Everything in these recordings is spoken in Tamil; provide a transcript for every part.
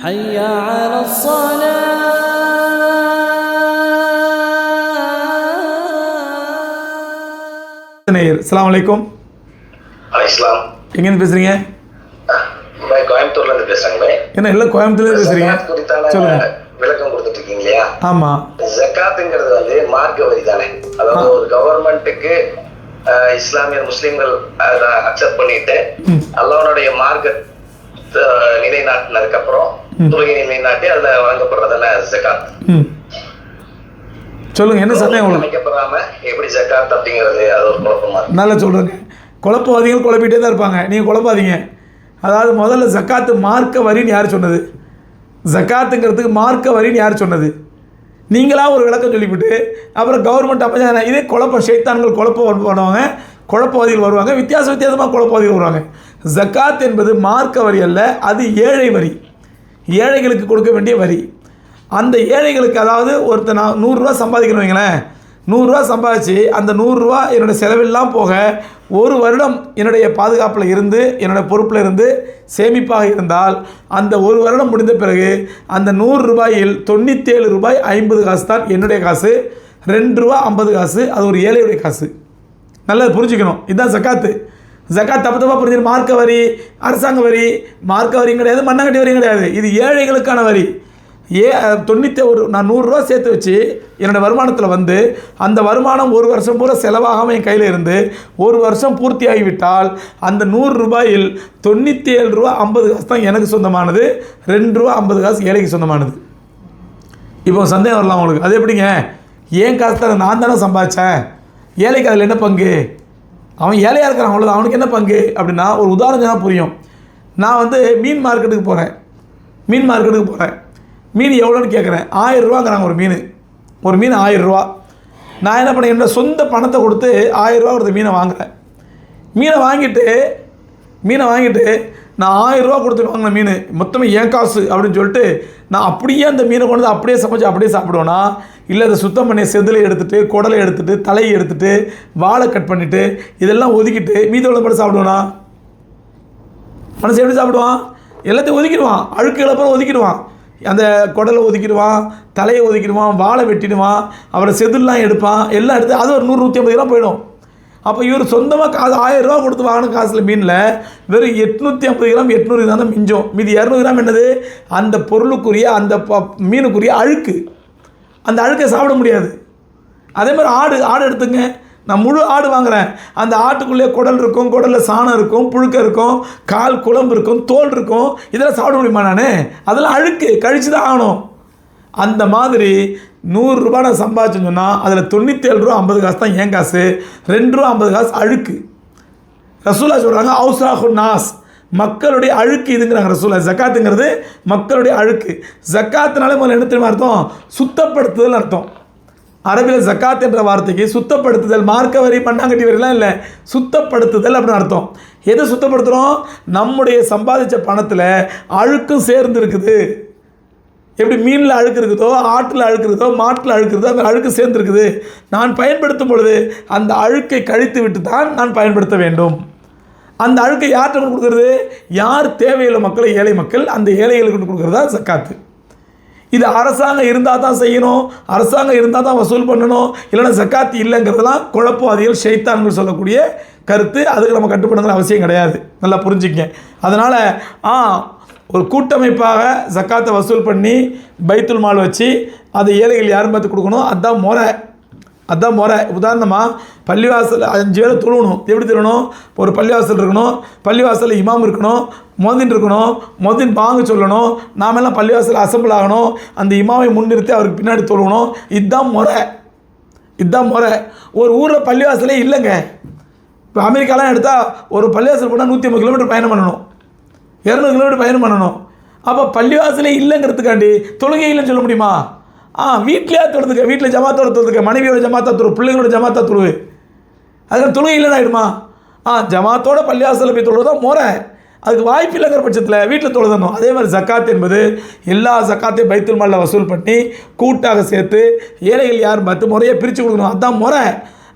حي على الصلاة. அஸ்ஸலாமு அலைக்கும். அலைஸ்லாம். எங்கேருந்து பேசுறீங்க? கோயம்புத்தூர்ல இருந்து பேசுறாங்க. என்ன எல்லாம் கோயம்புத்தூர்ல பேசுறீங்க? சொல்லுங்க. விளக்கம் கொடுத்துட்டு இருக்கீங்க இல்லையா? ஆமா. ஜகாத்துங்கிறது வந்து மார்க்க வரி தானே. அதாவது ஒரு கவர்மெண்ட்டுக்கு இஸ்லாமியர் முஸ்லிம்கள் அதை அக்செப்ட் பண்ணிட்டு அல்லாஹ்வுடைய மார்க்க நிலைநாட்டினதுக்கு அப்புறம் தொழுகை நிலைநாட்டி அதுல வழங்கப்படுறதான ஜகாத். சொல்லுங்க, என்ன சந்தேகம் உங்களுக்கு? அமைக்கப்படாம எப்படி ஜகாத் அப்படிங்கிறது அது ஒரு குழப்பமா இருக்கு. நல்லா சொல்றேங்க. குழப்பவாதிகள் குழப்பிட்டே தான் இருப்பாங்க, நீங்க குழப்பாதீங்க. அதாவது முதல்ல ஜக்காத்து மார்க்க வரின்னு யார் சொன்னது? ஜக்காத்துங்கிறதுக்கு மார்க்க வரின்னு யார் சொன்னது? நீங்களாக ஒரு விளக்கம் சொல்லிவிட்டு அப்புறம் கவர்மெண்ட் அமைச்சா இதே குழப்பம், ஷைத்தான்கள் குழப்பம் பண்ணுவாங்க, குழப்பவாதிகள் வருவாங்க, வித்தியாசமாக குழப்பவாதிகள் வருவாங்க. ஜக்காத் என்பது மார்க்க வரி அல்ல, அது ஏழை வரி, ஏழைகளுக்கு கொடுக்க வேண்டிய வரி. அந்த ஏழைகளுக்கு, அதாவது ஒருத்தர் நான் 100 ரூபா சம்பாதிக்கணும் வைங்களேன், 100 ரூபா சம்பாதிச்சு அந்த 100 ரூபா என்னுடைய செலவெல்லாம் போக ஒரு வருடம் என்னுடைய பாதுகாப்பில் இருந்து என்னுடைய பொறுப்பில் இருந்து சேமிப்பாக இருந்தால் அந்த ஒரு வருடம் முடிந்த பிறகு அந்த 100 ரூபாயில் 97 ரூபாய் 50 காசு தான் என்னுடைய காசு, 2 ரூபா 50 காசு அது ஒரு ஏழையுடைய காசு. நல்லா புரிஞ்சுக்கணும். இதுதான் ஜக்காத்து. ஜக்காத் தப்பு தப்பாக புரிஞ்சுக்கணும். மார்க்க வரி, அரசாங்க வரி, மார்க்க வரியும் கிடையாது, மண்ணாங்கட்டி வரியும் கிடையாது. இது ஏழைகளுக்கான வரி. 91 நான் 100 ரூபா சேர்த்து வச்சு என்னோடய வருமானத்தில் வந்து அந்த வருமானம் ஒரு வருஷம் பூரா செலவாகாமல் என் கையில் இருந்து ஒரு வருஷம் பூர்த்தி ஆகிவிட்டால் அந்த 100 ரூபாயில் 97 ரூபா 50 காசு தான் எனக்கு சொந்தமானது, 2 ரூபா 50 காசு ஏழைக்கு சொந்தமானது. இப்போ சந்தேகம் வரலாம் உங்களுக்கு, அது எப்படிங்க? ஏன் காசு தானே, நான் தானே சம்பாதிச்சேன், ஏழைக்கு அதில் என்ன பங்கு? அவன் ஏழையாக இருக்கிறான், அவ்வளோதான், அவனுக்கு என்ன பங்கு அப்படின்னா ஒரு உதாரணம் தான் புரியும். நான் வந்து மீன் மார்க்கெட்டுக்கு போகிறேன், மீன் எவ்வளோன்னு கேட்குறேன். 1000 ரூபாங்கிறாங்க ஒரு மீன் 1000 ரூபா. நான் என்ன பண்ணேன், என்னோட சொந்த பணத்தை கொடுத்து 1000 ரூபா கொடுத்த மீனை வாங்குகிறேன். மீனை வாங்கிட்டு நான் 1000 ரூபா கொடுத்து வாங்கின மீன் மொத்தமாக என் காசு அப்படின்னு சொல்லிட்டு நான் அப்படியே அந்த மீனை கொண்டு வந்து அப்படியே சமைச்சு அப்படியே சாப்பிடுவேன்னா, இல்லை அதை சுத்தம் பண்ணி செதிலை எடுத்துகிட்டு, குடலை எடுத்துகிட்டு, தலையை எடுத்துகிட்டு, வாழை கட் பண்ணிவிட்டு இதெல்லாம் ஒதுக்கிட்டு மீதி உள்ள மட்டும் சாப்பிடுவானா? மனசு எப்படி சாப்பிடுவான்? எல்லாத்தையும் ஒதுக்கிடுவான், அழுக்கு இழப்பறம் ஒதுக்கிடுவான், அந்த குடலை ஒதுக்கிடுவான், தலையை ஒதுக்கிடுவான், வாழை வெட்டிடுவான், அப்புறம் செதில்லாம் எடுப்பான், எல்லாம் எடுத்து அது ஒரு 100-150 கிராம் போயிடும். அப்போ இவர் சொந்தமாக காசு 1000 ரூபா கொடுத்து வாங்கின காசில் மீனில் வெறும் 850 கிராம் 800 கிராம் தான் மிஞ்சும். மீதி 200 கிராம் என்னது? அந்த பொருளுக்குரிய அந்த மீனுக்குரிய அழுக்கு. அந்த அழுக்கை சாப்பிட முடியாது. அதே மாதிரி ஆடு எடுத்துங்க, நான் முழு ஆடு வாங்குகிறேன், அந்த ஆட்டுக்குள்ளே குடல் இருக்கும், குடலில் சாணம் இருக்கும், புழுக்க இருக்கும், கால் குழம்பு இருக்கும், தோல் இருக்கும், இதெல்லாம் சாப்பிட முடியுமா? நான் அதெல்லாம் அழுக்கு கழிச்சு தான் ஆகணும். அந்த மாதிரி 100 ரூபா நான் சம்பாதிச்சேன்னு சொன்னால் அதில் 97 ரூபா 50 காசு தான் என் காசு, 2 ரூபா 50 காசு அழுக்கு. ரசூலா சொல்கிறாங்க அவுஸ்ராஹு நாஸ், மக்களுடைய அழுக்கு இதுங்கிறாங்க ரசூலா. ஜக்காத்துங்கிறது மக்களுடைய அழுக்கு. ஜக்காத்துனாலே முதல்ல என்ன தெரியுமா அர்த்தம்? சுத்தப்படுத்துதல் அர்த்தம். அரபியில் ஜக்காத் என்ற வார்த்தைக்கு சுத்தப்படுத்துதல், மார்க்க வரி மண்ணாங்கட்டி வரிலாம் இல்லை, சுத்தப்படுத்துதல் அப்படின்னு அர்த்தம். எதை சுத்தப்படுத்துகிறோம்? நம்முடைய சம்பாதிச்ச பணத்தில் அழுக்கும் சேர்ந்து இருக்குது. எப்படி மீனில் அழுக்கு இருக்குதோ, ஆட்டில் அழுக்கு இருக்குதோ, மாட்டில் அழுக்கு இருக்குதோ, அந்த அழுக்கு சேர்ந்துருக்குது. நான் பயன்படுத்தும் பொழுது அந்த அழுக்கை கழித்து விட்டு தான் நான் பயன்படுத்த வேண்டும். அந்த அழுக்கை யார்கிட்ட கொண்டு கொடுக்குறது? யார் தேவையுள்ள மக்கள், ஏழை மக்கள், அந்த ஏழைகளுக்கு கொண்டு கொடுக்குறது தான் ஜக்காத்து. இது அரசாங்கம் இருந்தால் தான் செய்யணும், அரசாங்கம் இருந்தால் தான் வசூல் பண்ணணும், இல்லைன்னா ஜக்காத்து இல்லைங்கிறதுலாம் குழப்பவாதிகள் ஷைத்தான்கள் சொல்லக்கூடிய கருத்து. அதுக்கு நம்ம கட்டுப்படுங்கிற அவசியம் கிடையாது, நல்லா புரிஞ்சுக்கங்க. அதனால் ஒரு கூட்டமைப்பாக ஜக்காத்தை வசூல் பண்ணி பைத்துல் மால் வச்சு அதை ஏழைகள் யாரும் பார்த்து கொடுக்கணும், அதுதான் முறை. உதாரணமாக பள்ளிவாசல் 5 பேரை தொழுவணும். எப்படி தொழணும்? ஒரு பள்ளிவாசல் இருக்கணும், பள்ளிவாசலில் இமாம் இருக்கணும், மொதின் இருக்கணும், மொதின் பாங்கு சொல்லணும், நாமெல்லாம் பள்ளிவாசல் அசம்பிள் ஆகணும், அந்த இமாமை முன்னிறுத்தி அவருக்கு பின்னாடி தொழுவணும். இதுதான் முறை. ஒரு ஊரில் பள்ளிவாசலே இல்லைங்க. இப்போ அமெரிக்காலாம் எடுத்தால் ஒரு பள்ளிவாசல் போனால் 150 கிலோமீட்டர் பயணம் பண்ணணும், 200 கிலோமீட்டர் பயணம் பண்ணணும். அப்போ பள்ளிவாசலே இல்லைங்கிறதுக்காண்டி தொழுகை இல்லைன்னு சொல்ல முடியுமா? வீட்டிலேயே தொழுதுக்க, வீட்டில் ஜமாத்தோட தொழுதுக்க, மனைவியோட ஜமாத்தா தொழு, பிள்ளைங்களோட ஜமாத்தா தொழுவு, அதுக்கு தொழுகை இல்லைன்னு ஆகிடுமா? ஜமாத்தோட பள்ளிவாசலில் போய் தொழுவதான் முறை. அதுக்கு வாய்ப்பு இல்லைங்கிற பட்சத்தில் வீட்டில் தொழுதணும். அதே மாதிரி ஜக்காத் என்பது எல்லா ஜக்காத்தையும் பைத்துல் மாலில் வசூல் பண்ணி கூட்டாக சேர்த்து ஏழைகள் யாரும் பார்த்து முறையை பிரித்து கொடுக்கணும், அதுதான் முறை.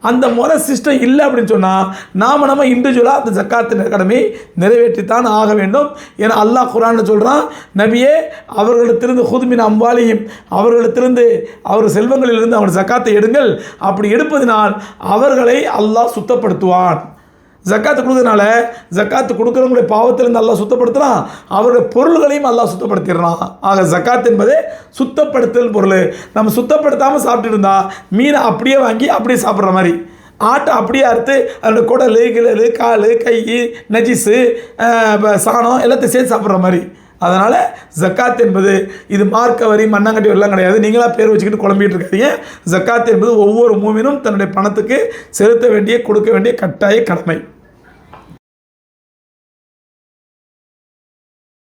அந்த முறை சிஸ்டம் இல்லை அப்படின்னு சொன்னால் நம்ம இண்டிவிஜுவலாக அந்த ஜக்காத்தின் கடமை நிறைவேற்றித்தான் ஆக வேண்டும். ஏன்னா அல்லாஹ் குர்ஆனில் சொல்கிறான், நபியே அவர்களிடத்திலிருந்து ஹுதுமின் அம்வாலியும், அவர்களிடத்திலிருந்து அவர் செல்வங்களிலிருந்து அவர் ஜக்காத்தை எடுங்கள், அப்படி எடுப்பதினால் அவர்களை அல்லாஹ் சுத்தப்படுத்துவான். ஜக்காத்து கொடுக்கறதுனால ஜக்காத்து கொடுக்குறவங்களுடைய பாவத்திலிருந்து அல்லாஹ் சுத்தப்படுத்துகிறான், அவருடைய பொருள்களையும் அல்லாஹ் சுத்தப்படுத்திடுறான். ஆக ஜக்காத் என்பது சுத்தப்படுத்தல் பொருள். நம்ம சுத்தப்படுத்தாமல் சாப்பிட்டு இருந்தால் மீனை அப்படியே வாங்கி அப்படியே சாப்பிட்ற மாதிரி, ஆட்டை அப்படியே அறுத்து அதோட குடல், கிளறு, கால், கை, நஜிஸு, சாணம் எல்லாத்தையும் சேர்த்து சாப்பிட்ற மாதிரி. அதனால் ஜக்காத் என்பது இது மார்க்க வரி மண்ணாங்கட்டி எல்லாம் கிடையாது. நீங்களாக பேர் வச்சுக்கிட்டு குழம்பிட்டு இருக்காதீங்க. ஜக்காத் என்பது ஒவ்வொரு மூமினும் தன்னுடைய பணத்துக்கு செலுத்த வேண்டிய, கொடுக்க வேண்டிய கட்டாய கடமை.